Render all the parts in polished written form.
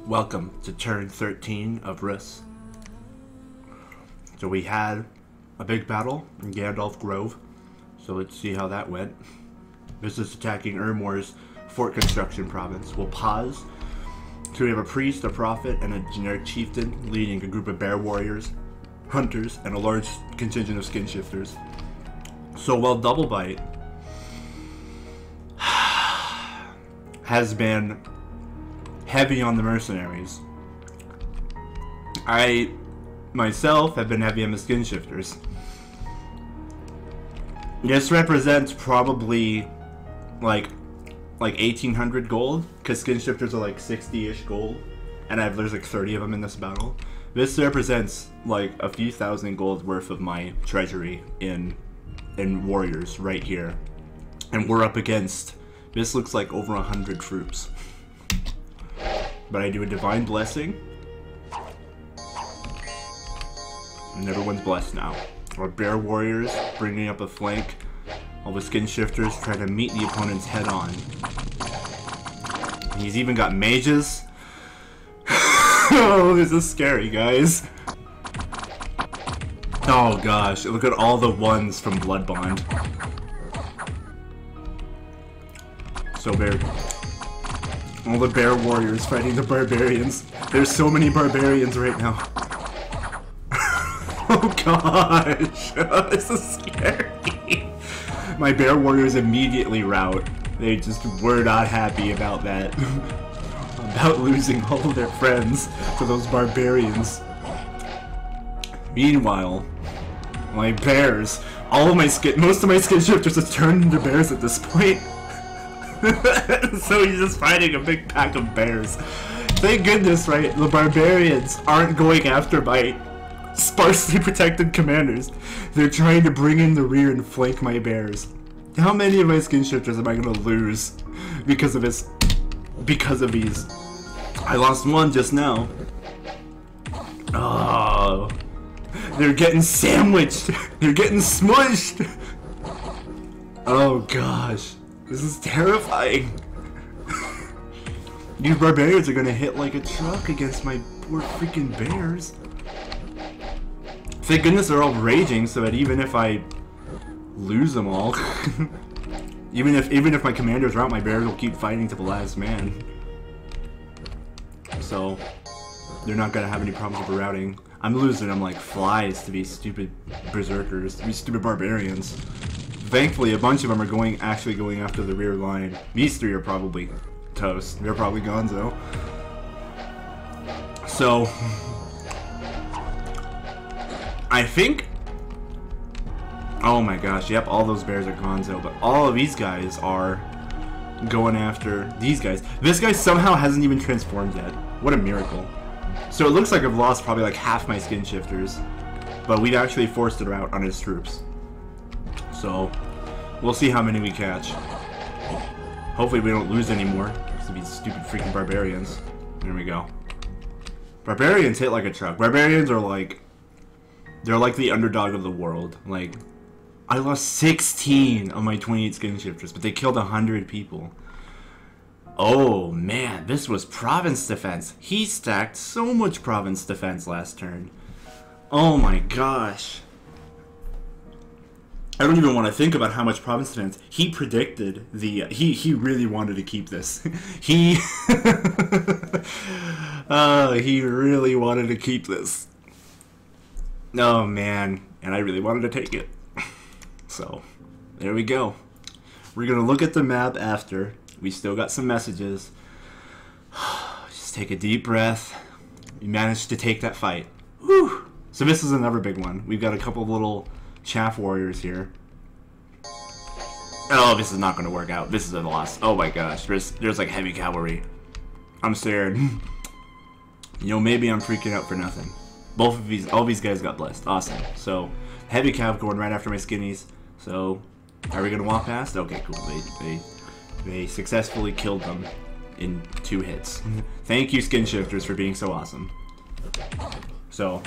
Welcome to turn 13 of Rus. So we had a big battle in Gandalf Grove. So let's see how that went. This is attacking Ermor's fort construction province. We'll pause. So we have a priest, a prophet, and a generic chieftain leading a group of bear warriors, hunters, and a large contingent of skin shifters. So while DoubleByte has been heavy on the mercenaries, I myself have been heavy on the skin shifters. This represents probably like 1800 gold, because skin shifters are like 60-ish gold, and there's like 30 of them in this battle. This represents like a few thousand gold worth of my treasury in warriors right here, and we're up against, this looks like over 100 troops. But I do a divine blessing, and everyone's blessed now. Our bear warriors bringing up a flank. All the skin shifters try to meet the opponent's head on. And he's even got mages. Oh, this is scary, guys. Oh gosh, look at all the ones from Blood Bond. So very. All the bear warriors fighting the barbarians. There's so many barbarians right now. Oh gosh, this is scary. My bear warriors immediately rout. They just were not happy about that. About losing all of their friends to those barbarians. Meanwhile, my bears, most of my skin shifters have turned into bears at this point. So he's just fighting a big pack of bears. Thank goodness, right? The barbarians aren't going after my sparsely protected commanders. They're trying to bring in the rear and flank my bears. How many of my skin shifters am I gonna lose because of this? Because of these? I lost one just now. Oh, they're getting sandwiched. They're getting smushed. Oh gosh. This is terrifying. These barbarians are gonna hit like a truck against my poor freaking bears. Thank goodness they're all raging, so that even if I lose them all, even if my commanders are out, my bears will keep fighting to the last man. So they're not gonna have any problems with routing. I'm losing them like flies to these stupid berserkers, these stupid barbarians. Thankfully, a bunch of them are actually going after the rear line. These three are probably toast. They're probably gonzo. So, I think... Oh my gosh, yep, all those bears are gonzo. But all of these guys are going after these guys. This guy somehow hasn't even transformed yet. What a miracle. So it looks like I've lost probably like half my skin shifters. But we've actually forced it out on his troops. So, we'll see how many we catch. Hopefully we don't lose any more to these stupid freaking barbarians. There we go. Barbarians hit like a truck. Barbarians are like... They're like the underdog of the world. Like, I lost 16 of my 28 skin shifters, but they killed 100 people. Oh man, this was province defense. He stacked so much province defense last turn. Oh my gosh. I don't even want to think about how much province defense. He predicted the... He really wanted to keep this. He really wanted to keep this. Oh man, and I really wanted to take it. So, there we go. We're going to look at the map after. We still got some messages. Just take a deep breath. We managed to take that fight. Whew. So this is another big one. We've got a couple of little chaff warriors here. Oh, this is not going to work out. This is a loss. Oh my gosh, there's like heavy cavalry. I'm scared. You know, maybe I'm freaking out for nothing. All these guys got blessed. Awesome. So, heavy cav going right after my skinnies. So, are we going to walk past? Okay, cool. They successfully killed them in 2 hits. Thank you, skin shifters, for being so awesome. So,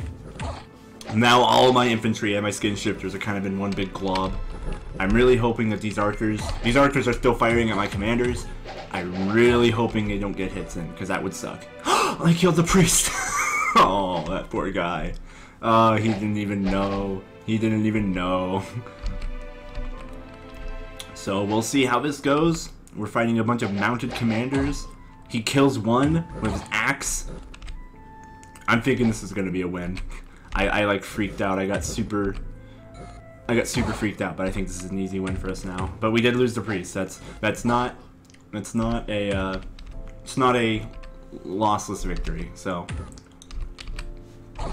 now all my infantry and my skin shifters are kind of in one big glob. I'm really hoping that these archers are still firing at my commanders. I'm really hoping they don't get hits in, because that would suck. I killed the priest. Oh, that poor guy. He didn't even know. He didn't even know. So we'll see how this goes. We're fighting a bunch of mounted commanders. He kills one with his axe. I'm thinking this is gonna be a win. I like freaked out. I got super freaked out, but I think this is an easy win for us now. But we did lose the priest. That's not a lossless victory. So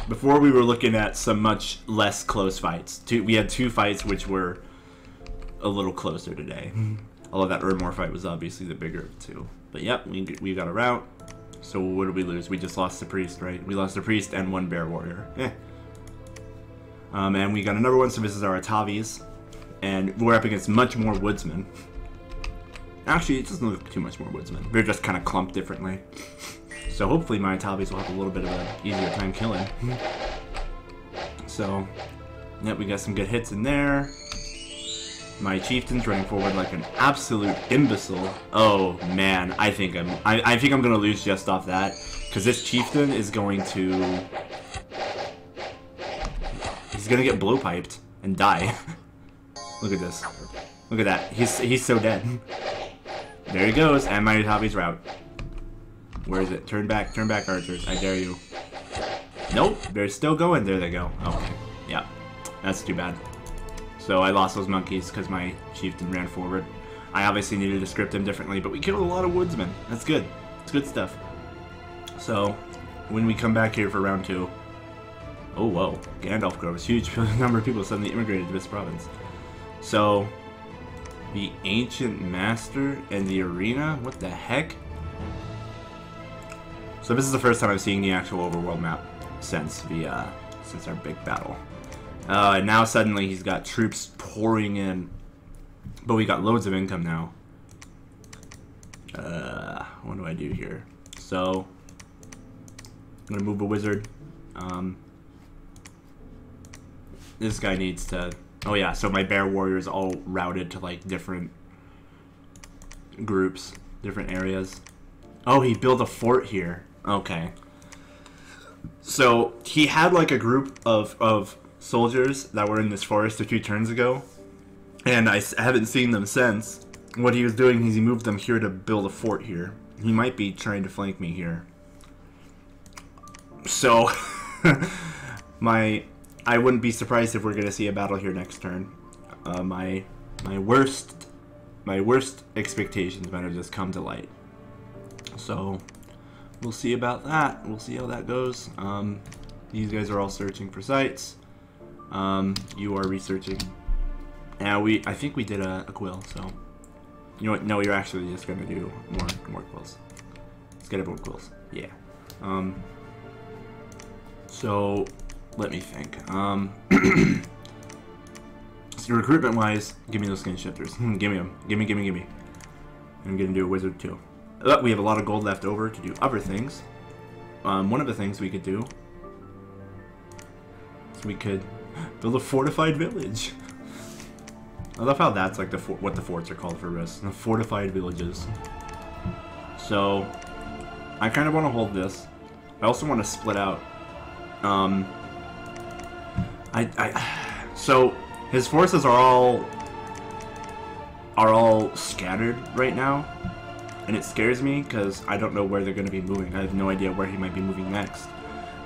before we were looking at some much less close fights. We had 2 fights which were a little closer today. Although that Ermor fight was obviously the bigger of the 2. But yep, we got a rout. So what did we lose? We just lost the priest, right? We lost the priest and 1 bear warrior. And we got another one, so this is our Atavis. And we're up against much more woodsmen. Actually, it doesn't look too much more woodsmen. They're just kind of clumped differently. So hopefully my Atavis will have a little bit of an easier time killing. So, yep, we got some good hits in there. My chieftain's running forward like an absolute imbecile. Oh man, I think I'm gonna lose just off that, because this chieftain is going to. He's gonna get blowpiped and die. Look at this. Look at that. He's so dead. There he goes, and my Atavi's rout. Where is it? Turn back, archers. I dare you. Nope, they're still going. There they go. Okay, yeah, that's too bad. So I lost those monkeys because my chieftain ran forward. I obviously needed to script him differently, but we killed a lot of woodsmen. That's good. It's good stuff. So when we come back here for round 2, oh whoa, Gandalf Grove is huge. A number of people suddenly immigrated to this province. So the Ancient Master and the Arena. What the heck? So this is the first time I'm seeing the actual overworld map since our big battle. And now suddenly he's got troops pouring in. But we got loads of income now. What do I do here? So I'm gonna move a wizard. This guy needs to. Oh yeah, so my bear warriors all routed to like different groups, different areas. Oh, he built a fort here. Okay. So he had like a group of soldiers that were in this forest a few turns ago, and I haven't seen them since. What he was doing is he moved them here to build a fort here. He might be trying to flank me here. So I wouldn't be surprised if we're gonna see a battle here next turn. My worst expectations might have just come to light. So we'll see about that. We'll see how that goes. These guys are all searching for sites. You are researching. Now I think we did a quill, so you know what? No, you're actually just gonna do more quills. Let's get everyone quills. Yeah. So let me think. So recruitment wise, give me those skin shifters. Give me them. Give me. I'm gonna do a wizard too. We have a lot of gold left over to do other things. One of the things we could do is we could build a fortified village. I love how that's like what the forts are called for Rus. The fortified villages. So I kind of want to hold this. I also want to split out. So his forces are all scattered right now, and it scares me because I don't know where they're going to be moving. I have no idea where he might be moving next.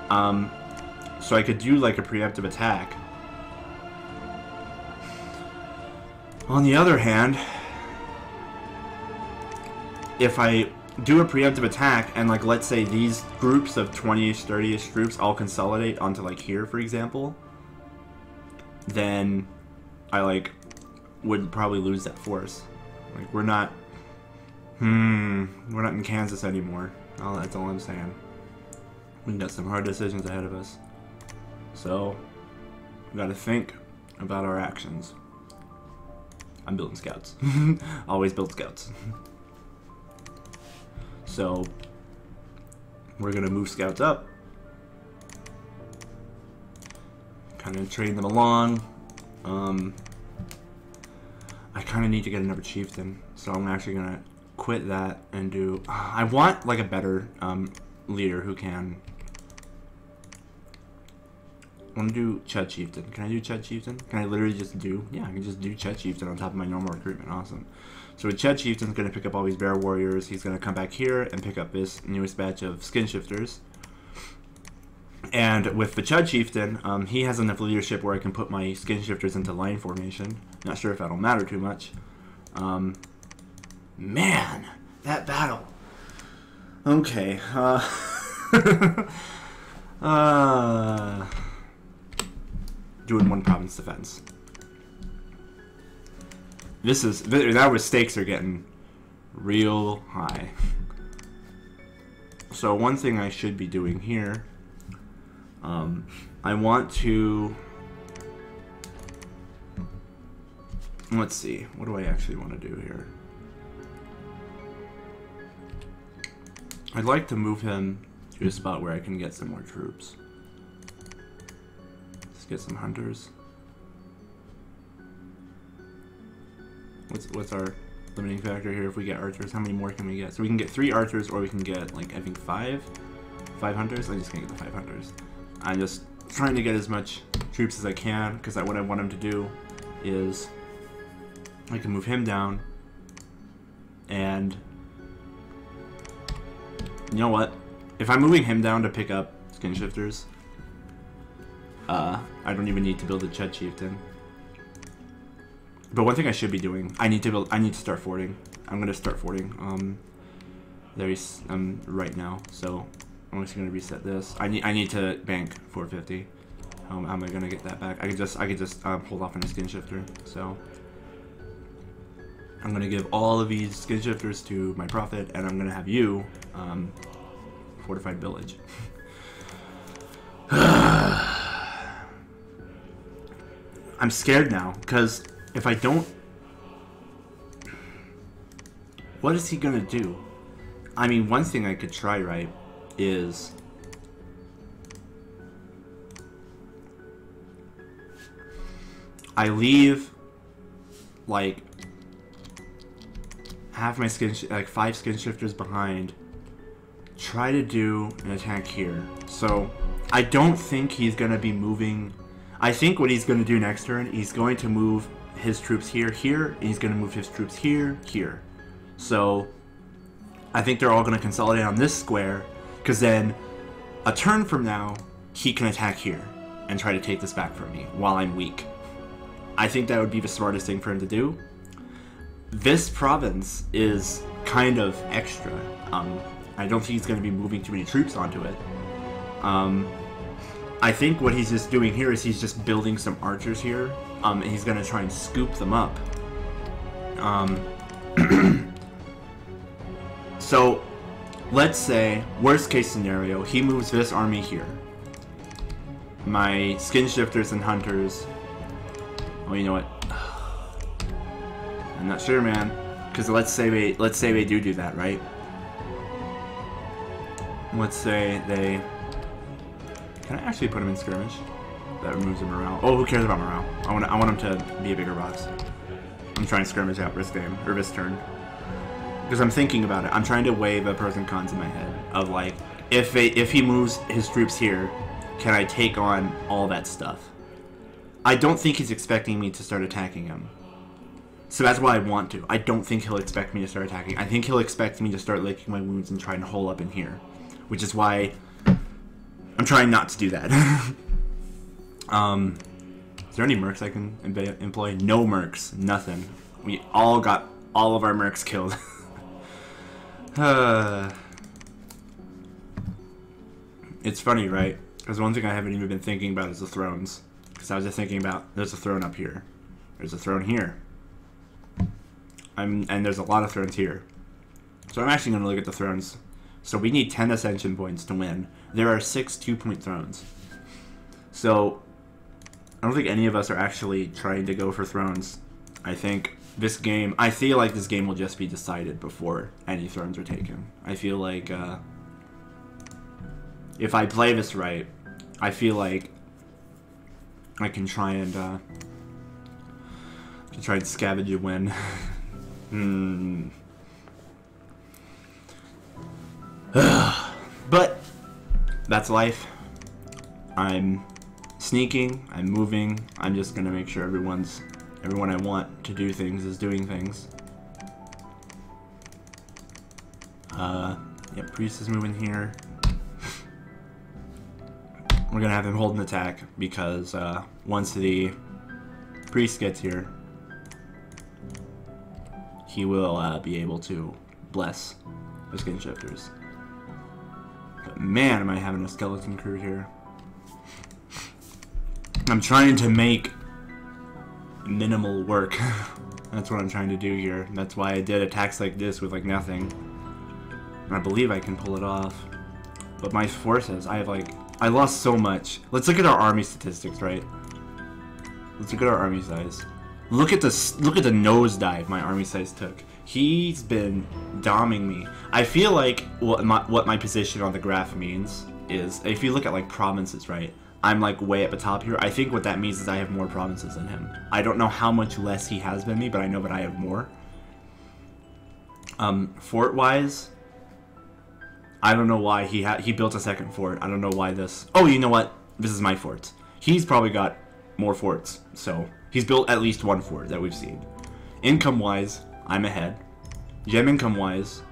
So I could do like a preemptive attack. On the other hand, if I do a preemptive attack and like let's say these groups of 20-ish, 30-ish troops all consolidate onto like here, for example, then I like would probably lose that force. Like we're not in Kansas anymore. Oh, that's all I'm saying. We got some hard decisions ahead of us. So we gotta think about our actions. I'm building scouts. Always build scouts. So we're gonna move scouts up. Kind of train them along. I kind of need to get another chieftain, so I'm actually gonna quit that and do. I want like a better leader who can. I want to do Chud Chieftain. Can I do Chud Chieftain? Can I literally just do... Yeah, I can just do Chud Chieftain on top of my normal recruitment. Awesome. So with Chud Chieftain's going to pick up all these Bear Warriors. He's going to come back here and pick up this newest batch of Skin Shifters. And with the Chud Chieftain, he has enough leadership where I can put my Skin Shifters into line formation. Not sure if that'll matter too much. Man, that battle. Okay. Doing one province defense. This is now where stakes are getting real high. So one thing I should be doing here, I want to, let's see, what do I actually want to do here? I'd like to move him to a spot where I can get some more troops. Let's get some hunters. What's our limiting factor here if we get archers? How many more can we get? So we can get 3 archers, or we can get, like, I think 5 hunters. I'm just gonna get the 5 hunters. I'm just trying to get as much troops as I can, because what I want him to do is I can move him down, and you know what? If I'm moving him down to pick up Skin Shifters, I don't even need to build a Chud Chieftain. But one thing I should be doing, I need to start forting. I'm gonna start forting. Right now. So I'm just gonna reset this. I need to bank 450. How am I gonna get that back? I could just hold off on a Skin Shifter. So I'm gonna give all of these Skin Shifters to my prophet, and I'm gonna have you fortified village. I'm scared now, because if I don't... What is he gonna do? I mean, one thing I could try, right, is... I leave, like, half my like 5 Skin Shifters behind. Try to do an attack here. So, I don't think he's gonna be moving... I think what he's gonna do next turn, he's going to move his troops here, and he's gonna move his troops here. So, I think they're all gonna consolidate on this square, because then, a turn from now, he can attack here, and try to take this back from me, while I'm weak. I think that would be the smartest thing for him to do. This province is kind of extra. I don't think he's gonna be moving too many troops onto it. I think what he's just doing here is he's just building some archers here, and he's gonna try and scoop them up. So, let's say, worst case scenario, he moves this army here. My Skin Shifters and Hunters... Oh, you know what? I'm not sure, man. Because let's say they do that, right? Let's say they... Can I actually put him in skirmish? That removes the morale. Oh, who cares about morale? I want him to be a bigger boss. I'm trying to skirmish out this game, or this turn. Because I'm thinking about it. I'm trying to weigh the pros and cons in my head. Of like, if he moves his troops here, can I take on all that stuff? I don't think he's expecting me to start attacking him. So that's why I want to. I don't think he'll expect me to start attacking. I think he'll expect me to start licking my wounds and try and hole up in here. Which is why... I'm trying not to do that. Is there any mercs I can employ? No mercs. Nothing. We all got all of our mercs killed. It's funny, right? Because one thing I haven't even been thinking about is the thrones. Because I was just thinking about, there's a throne up here. There's a throne here. And there's a lot of thrones here. So I'm actually going to look at the thrones. So we need 10 ascension points to win. There are 6 2-point thrones. So I don't think any of us are actually trying to go for thrones. I think this game, I feel like this game will just be decided before any thrones are taken. I feel like if I play this right, I feel like I can try and scavenge a win. But that's life. I'm sneaking, I'm moving, I'm just gonna make sure everyone I want to do things is doing things. Yep, priest is moving here. We're gonna have him hold an attack because once the priest gets here, he will be able to bless the skin shifters. But man, am I having a skeleton crew here. I'm trying to make minimal work. That's what I'm trying to do here. That's why I did attacks like this with like nothing. And I believe I can pull it off. But my forces, I lost so much. Let's look at our army statistics, right? Let's look at our army size. Look at the nosedive my army size took. He's been doming me. I feel like what my position on the graph means is, if you look at like provinces, right? I'm like way at the top here. I think what that means is I have more provinces than him. I don't know how much less he has than me, but I know that I have more. Fort-wise, I don't know why he built a second fort. I don't know why this. Oh, you know what? This is my fort. He's probably got more forts, so he's built at least one fort that we've seen. Income-wise, I'm ahead. Gem income-wise,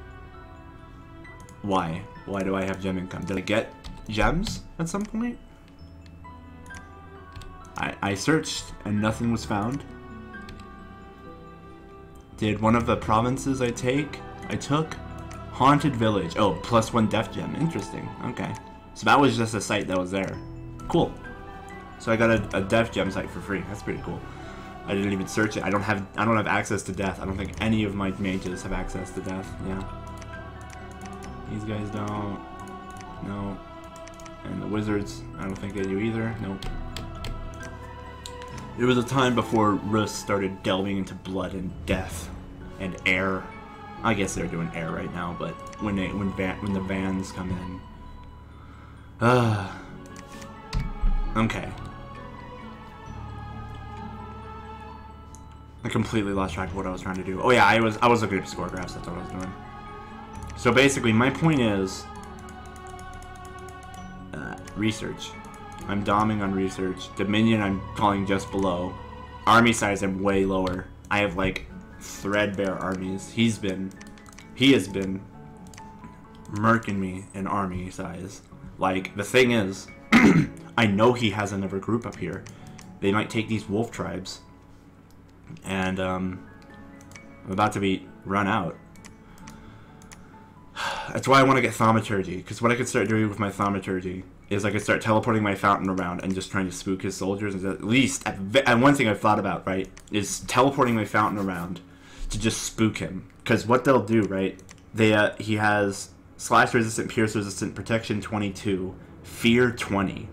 why? Why do I have gem income? Did I get gems at some point? I searched and nothing was found. Did one of the provinces I took? Haunted Village. Oh, +1 Death Gem. Interesting. Okay. So that was just a site that was there. Cool. So I got a Death Gem site for free. That's pretty cool. I didn't even search it. I don't have access to death. I don't think any of my mages have access to death. Yeah. These guys don't. No. And the wizards, I don't think they do either. Nope. There was a time before Rus started delving into blood and death and air. I guess they're doing air right now, but when the vans come in. Okay. I completely lost track of what I was trying to do. Oh yeah, I was looking at score graphs. That's what I was doing. So basically, my point is research. I'm doming on research. Dominion, I'm calling just below. Army size, I'm way lower. I have like threadbare armies. He has been murking me in army size. Like, the thing is, I know he has another group up here. They might take these wolf tribes. And, I'm about to be run out. That's why I want to get thaumaturgy, because what I could start doing with my thaumaturgy is I could start teleporting my fountain around and just trying to spook his soldiers. At least, and one thing I've thought about, right, is teleporting my fountain around to just spook him. Because what they'll do, right, he has slash resistant, pierce resistant, protection 22, fear 20.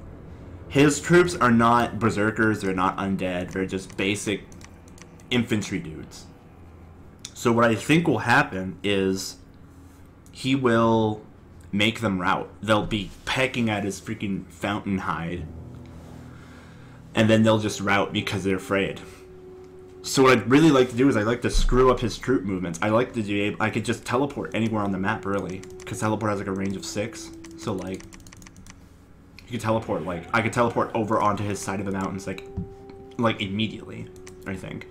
His troops are not berserkers, they're not undead, they're just basic infantry dudes. So what I think will happen is he will make them rout. They'll be pecking at his freaking fountain hide, and then they'll just rout because they're afraid. So what I'd really like to do is I'd like to screw up his troop movements. I like to be able, I could just teleport anywhere on the map, really, because teleport has like a range of 6. So like, you could teleport, like, I could teleport over onto his side of the mountains, like immediately, I think.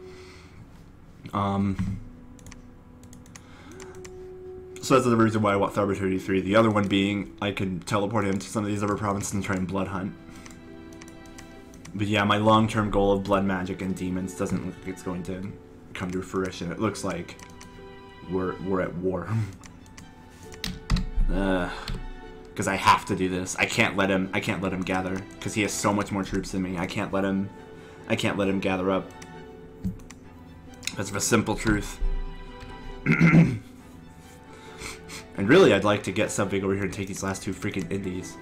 So that's the reason why I want Thaumaturgy 3. The other one being, I can teleport him to some of these other provinces and try and blood hunt. But yeah, my long-term goal of blood magic and demons doesn't look like it's going to come to fruition. It looks like we're at war. Because I have to do this. I can't let him gather, because he has so much more troops than me. I can't let him gather up. That's the simple truth. And really, I'd like to get something over here and take these last 2 freaking indies.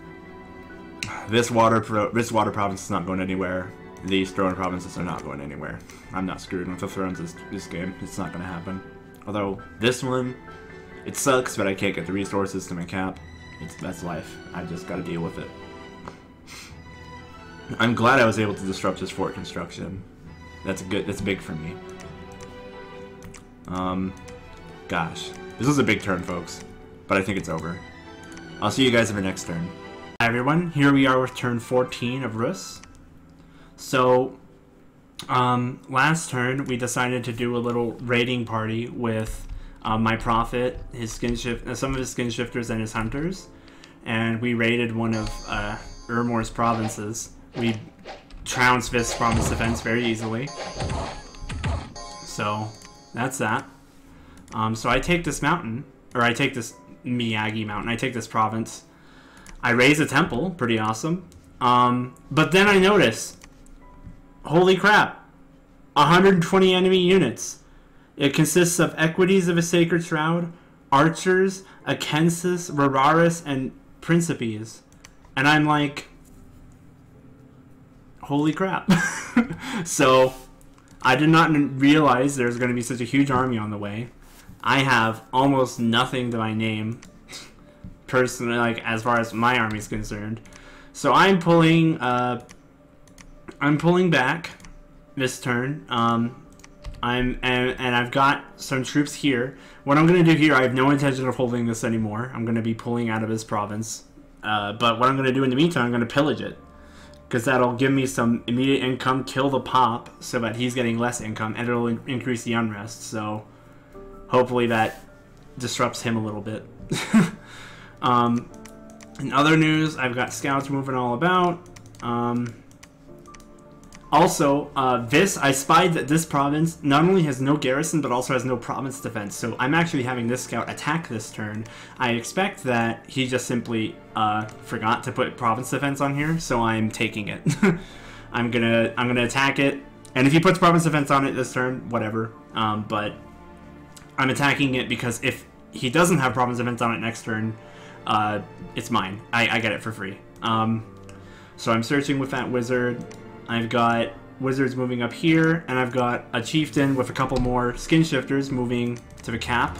This water province is not going anywhere. These throne provinces are not going anywhere. I'm not screwed with the thrones this game. It's not going to happen. Although, this one, it sucks, but I can't get the resources to my cap. That's life. I just got to deal with it. I'm glad I was able to disrupt his fort construction. That's big for me. Gosh. This was a big turn, folks. But I think it's over. I'll see you guys in the next turn. Hi everyone, here we are with turn 14 of Rus. So, last turn we decided to do a little raiding party with my prophet, his skin shift, some of his skin shifters and his hunters, and we raided one of Ermor's provinces. We trounced this province defense very easily. So, that's that. So I take this mountain, or I take this Miyagi mountain, I take this province. I raise a temple, pretty awesome. But then I notice, holy crap, 120 enemy units. It consists of equities of a sacred shroud, archers, akensis, rararis, and principes. And I'm like, holy crap. So I did not realize there's going to be such a huge army on the way. I have almost nothing to my name, personally, like as far as my army is concerned. So I'm pulling back this turn. And I've got some troops here. What I'm going to do here, I have no intention of holding this anymore. I'm going to be pulling out of this province. But what I'm going to do in the meantime, I'm going to pillage it, because that'll give me some immediate income, kill the pop, so that he's getting less income, and it'll increase the unrest. So hopefully that disrupts him a little bit. In other news, I've got scouts moving all about. Also, I spied that this province not only has no garrison, but also has no province defense. So I'm actually having this scout attack this turn. I expect that he just simply forgot to put province defense on here, so I'm taking it. I'm gonna attack it, and if he puts province defense on it this turn, whatever. But I'm attacking it because if he doesn't have province defense on it next turn, it's mine. I get it for free. So I'm searching with that wizard. I've got wizards moving up here, and I've got a chieftain with a couple more skin shifters moving to the cap.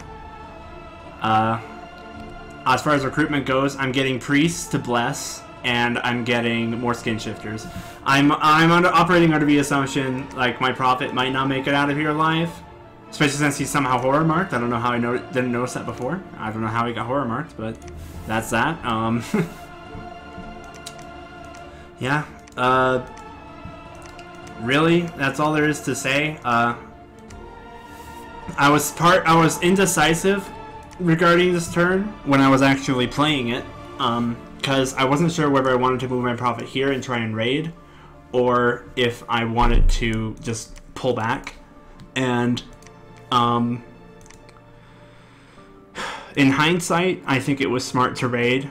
As far as recruitment goes, I'm getting priests to bless, and I'm getting more skin shifters. I'm operating under the assumption like my prophet might not make it out of here alive, especially since he's somehow horror marked. I don't know how I didn't notice that before. I don't know how he got horror marked, but that's that. Yeah. Really, that's all there is to say. I was indecisive regarding this turn when I was actually playing it, because I wasn't sure whether I wanted to move my prophet here and try and raid, or if I wanted to just pull back. And in hindsight, I think it was smart to raid,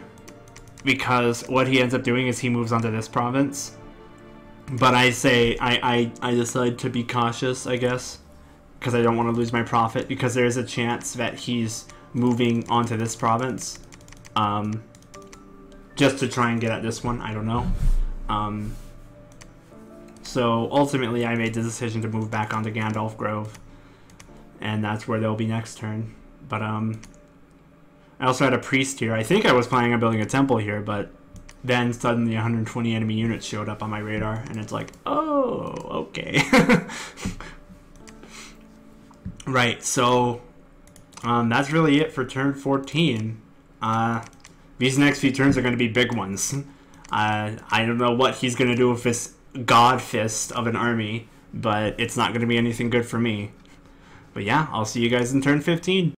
because what he ends up doing is he moves onto this province. But I say, I decide to be cautious, I guess, because I don't want to lose my prophet, because there is a chance that he's moving onto this province, just to try and get at this one. I don't know. So ultimately I made the decision to move back onto Gandalf Grove, and that's where they'll be next turn. But I also had a priest here. I think I was planning on building a temple here, but then suddenly 120 enemy units showed up on my radar, and it's like, oh, okay. Right, so that's really it for turn 14. These next few turns are going to be big ones. I don't know what he's going to do with this god fist of an army, but it's not going to be anything good for me. But yeah, I'll see you guys in turn 15.